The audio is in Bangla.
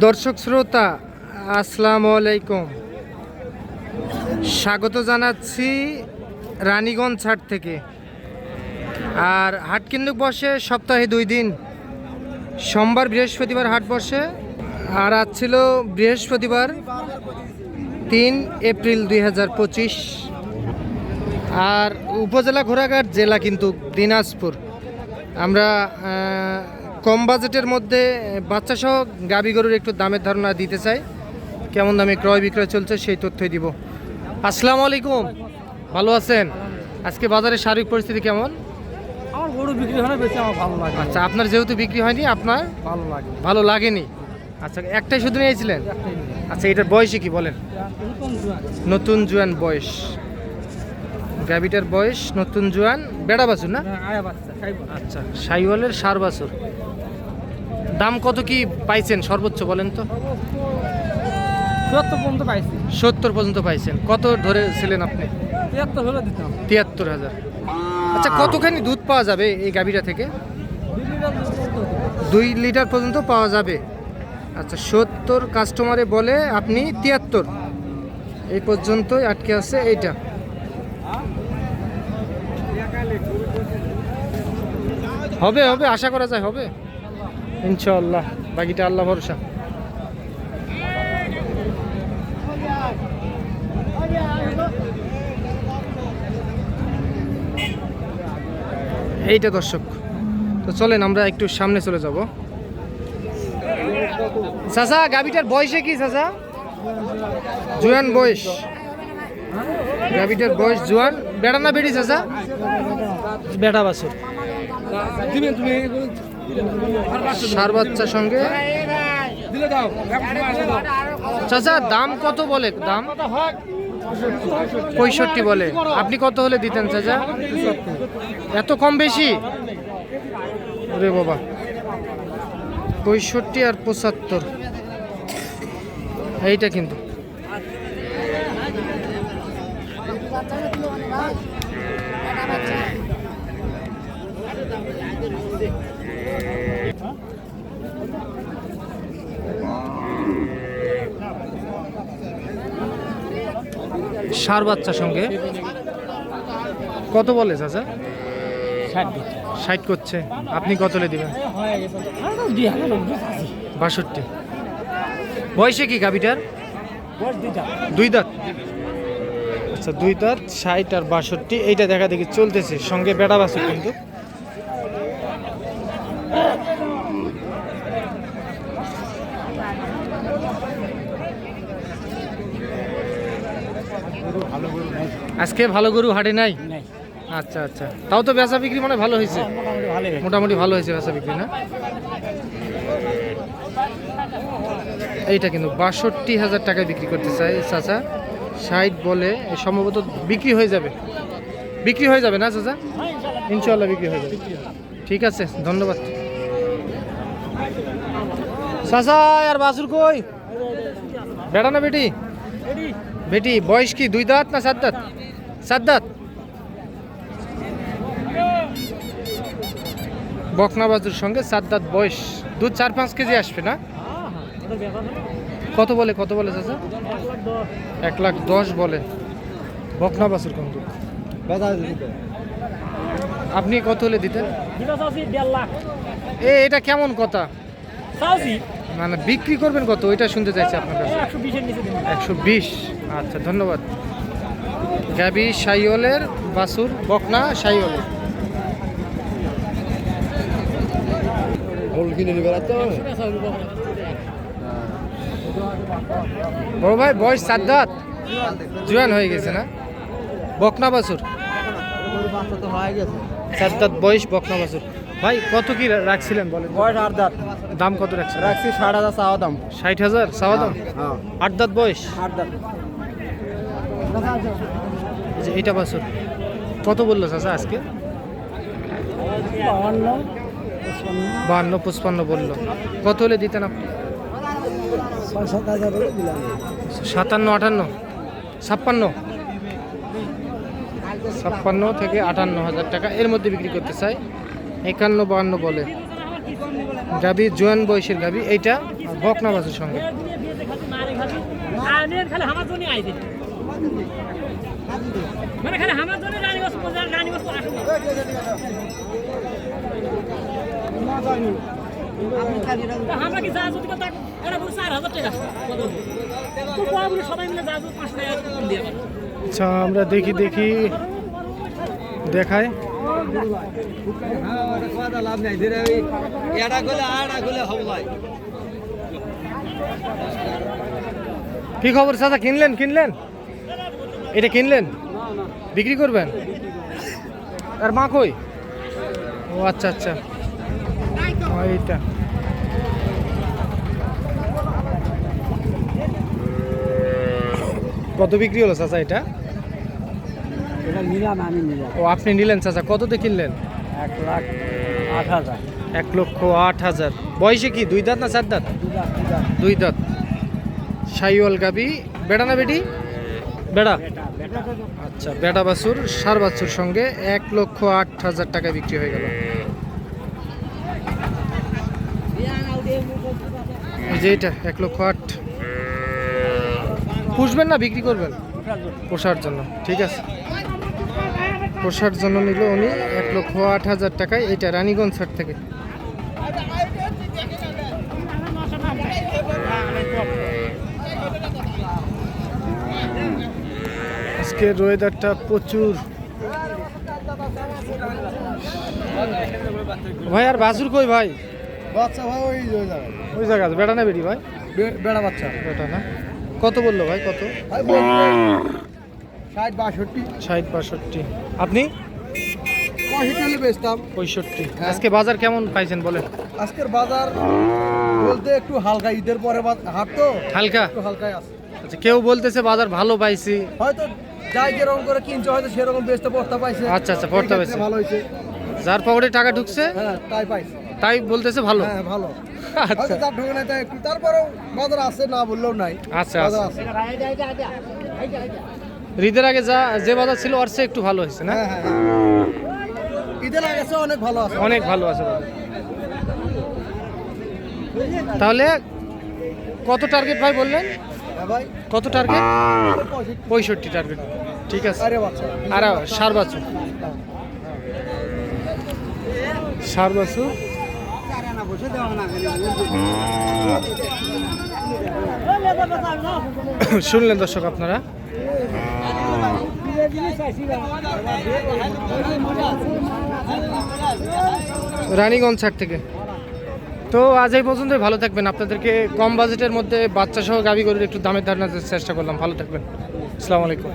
দর্শক শ্রোতা আসসালামু আলাইকুম, স্বাগত জানাচ্ছি রানীগঞ্জ হাট থেকে। আর হাট কিন্তু বসে সপ্তাহে 2 দিন, সোমবার বৃহস্পতিবার হাট বসে। আর আজ ছিল বৃহস্পতিবার 3 এপ্রিল 2025। আর উপজেলা ঘোড়াঘাট, জেলা কিন্তু দিনাজপুর। আমরা কম বাজেটের মধ্যে বাচ্চা সহ গাবি গরুর একটু দামের ধারণা দিতে চাই, কেমন দামে ক্রয় বিক্রয় চলছে সেই তথ্যই দিব। আসসালামু আলাইকুম, ভালো আছেন? আজকে বাজারের সার্বিক পরিস্থিতি কেমন? আমার গরু বিক্রি হয় না, বেশি আমার ভালো লাগে। আচ্ছা, আপনার যেহেতু বিক্রি হয়নি, আপনার ভালো লাগেনি। আচ্ছা, একটাই শুধু নিয়েছিলেন? আচ্ছা, এটার বয়সে কি বলেন? নতুন জুয়ান বয়স, গাবিটার বয়স নতুন জুয়ান, বেড়া বাছুর না? আচ্ছা, সাইওয়ালের সার বাছুর। দাম কত কি পাইছেন সর্বোচ্চ বলেন তো? 70 পর্যন্ত পাইছি। 70 পর্যন্ত পাইছেন। কত ধরেছিলেন আপনি? 73 হলে দিতাম। 73,000। আচ্ছা, কতখানি দুধ পাওয়া যাবে এই গাভীটা থেকে? 2 লিটার পর্যন্ত পাওয়া যাবে। আচ্ছা, 70 কাস্টমারে বলে, আপনি 73, এই পর্যন্তই আটকে আছে। এইটা হবে হবে, আশা করা যায় হবে ইনশাআল্লাহ, বাকিটা আল্লাহ ভরসা। এইটা দর্শক, তো চলেন আমরা একটু সামনে চলে যাব। চাচা, গাবিটার বয়সে কি চাচা? জুয়ান বয়স, গাবিটার বয়স জুয়ান। বেড়া না বেড়ি চাচা? বেড়া বাছুর, সার বাচ্চার সঙ্গে। চাচা, দাম কত বলে? দাম 65 বলে। আপনি কত হলে দিতেন চাচা? এত কম বেশি? রে বাবা, 65 আর 75, এইটা কিন্তু সার বাচ্চার সঙ্গে। কত বলে চাচা? 60 করছে। আপনি কত হলে দিবেন? 62। বয়সে কি গাবিটার? 2 দাঁত। আচ্ছা, 2 দাঁত, 60 আর 62। এইটা দেখা দেখি চলতেছে, সঙ্গে বেড়া বাছুর কিন্তু। আজকে ভালো গরু হাটে নাই? আচ্ছা আচ্ছা, তাও তো বেচা বিক্রি মানে ভালো হয়েছে, মোটামুটি ভালো হয়েছে বেচা বিক্রি না? এইটা কিন্তু 62,000 টাকায় বিক্রি করতে চাই চাচা। 60 বলে, সম্ভবত বিক্রি হয়ে যাবে। বিক্রি হয়ে যাবে না চাচা? ইনশাআল্লাহ বিক্রি হয়ে যাবে। ঠিক আছে, ধন্যবাদ চাচা। আর বাছুর কই? বেটা না বেটি? বেটি। বয়স কি 2 দাঁত না 7 দাঁত? 7 দাঁত। বকনা বাছুর সঙ্গে 7 দাঁত বয়স। দুধ 4-5 কেজি আসবে না? কত বলে? কত বলে চাচা? 1,10,000 বলে। বকনা বাছুর কিন্তু। আপনি কত হলে দিতেন? এটা কেমন কথা? মানে বিক্রি করবেন কত, ওইটা শুনতে চাইছি আপনার কাছে। 120। আচ্ছা, ধন্যবাদ। গাবি সাইওয়ালের বাছুর, বকনা সাইওয়ালের। বড় ভাই, বয়স 7 দাঁত, জুয়ান হয়ে গেছে না? বকনা বাছুর 7 দাঁত বয়স, বকনা বাছুর। ভাই, কত কি রাখছিলেন বলেন? বয়স 8 দাঁত। দাম কত রাখছেন? রাখছি 60,000 চাওয়া দাম। 60,000 চাওয়া দাম? 8 দাঁত বয়স। 8 দাঁত। এইটা বাছুর কত বললো চাচা আজকে? 52-55 বললো। কত হলে দিতেন আপনি? 57-58, 56 থেকে 58,000 টাকা এর মধ্যে বিক্রি করতে চাই। 51-52 বলে। গাবি জোয়ান বয়সের গাবি, এইটা আর বকনা বাছুর সঙ্গে। আচ্ছা আমরা দেখি দেখায়। কি খবর চাচা, কিনলেন এটা কিনলেন, বিক্রি করবেন? আর মা কই? ও আচ্ছা আচ্ছা, এইটা কত বিক্রি হলো চাচা এটা? ও আপনি নিলেন চাচা, কততে কিনলেন? 1,08,000। 1,08,000। বয়সে কি 2 দাঁত না 4 দাঁত? 2 দাঁত। শাইওয়াল গাবি, বেড়া না বেটি? বেড়া। আচ্ছা বেড়া বাছুর, ষাঁড় বাছুর সঙ্গে 1,08,000 টাকা বিক্রি হয়ে গেল। এই যে এটা 1,08,000। পুষবেন না বিক্রি করবেন? পোষার জন্য, ঠিক আছে। পোষার জন্য নিল উনি 1,08,000 টাকায়। এটা রানীগঞ্জ হাট থেকে। আজকের ওয়েদারটা প্রচুর। ভাই আর বাছুর কই ভাই? বাচ্চা ভাই ওই জায়গা আছে। বেটা না বেটি ভাই? বেড়া বাচ্চা। বেটা না। কত বললো ভাই, কত? 60-62। 60-62। আপনি? 65 বেচতাম। 65। আজকে বাজার কেমন পাইছেন বলেন? আজকের বাজার বলতে একটু হালকা, ঈদের পরে হাট তো হালকা। একটু হালকাই আছে। আচ্ছা কেউ বলতেছে বাজার ভালো পাইছি। হয়তো যাই যেরকম করে কিনছে হয়তো সেরকম বেচতে পড়তে পাইছে। আচ্ছা আচ্ছা, পড়তে পাইছে। ভালো হয়েছে। যার পকেটে টাকা ঢুকছে হ্যাঁ তাই পাইছে। তাই বলতেছে ভালো। হ্যাঁ ভালো। আচ্ছা হয়তো তার ঢোকে নাই তাই একটু, তারপরেও বাজার আছে, না বললেও নাই। আচ্ছা বাজার আচ্ছা। আছে। ঈদের আগে যে বাজার ছিল ওর চেয়ে একটু ভালো হয়েছে না? হ্যাঁ হ্যাঁ। ঈদের আগে চেয়ে অনেক ভালো আছে। অনেক ভালো আছে বাজার। তাহলে কত টার্গেট ভাই বললেন? হ্যাঁ ভাই। কত টার্গেট? 65। 65 টার্গেট, ঠিক আছে। আরে বাচ্চা। আর ষাঁড় বাছুর, ষাঁড় বাছুর। শুনলেন দর্শক আপনারা। রানীগঞ্জ হাট থেকে। তো আজ এই পর্যন্তই। ভালো থাকবেন। আপনাদেরকে কম বাজেটের মধ্যে বাচ্চা সহ গাবি গরুর একটু দামের ধারণা চেষ্টা করলাম। ভালো থাকবেন। আসসালামু আলাইকুম।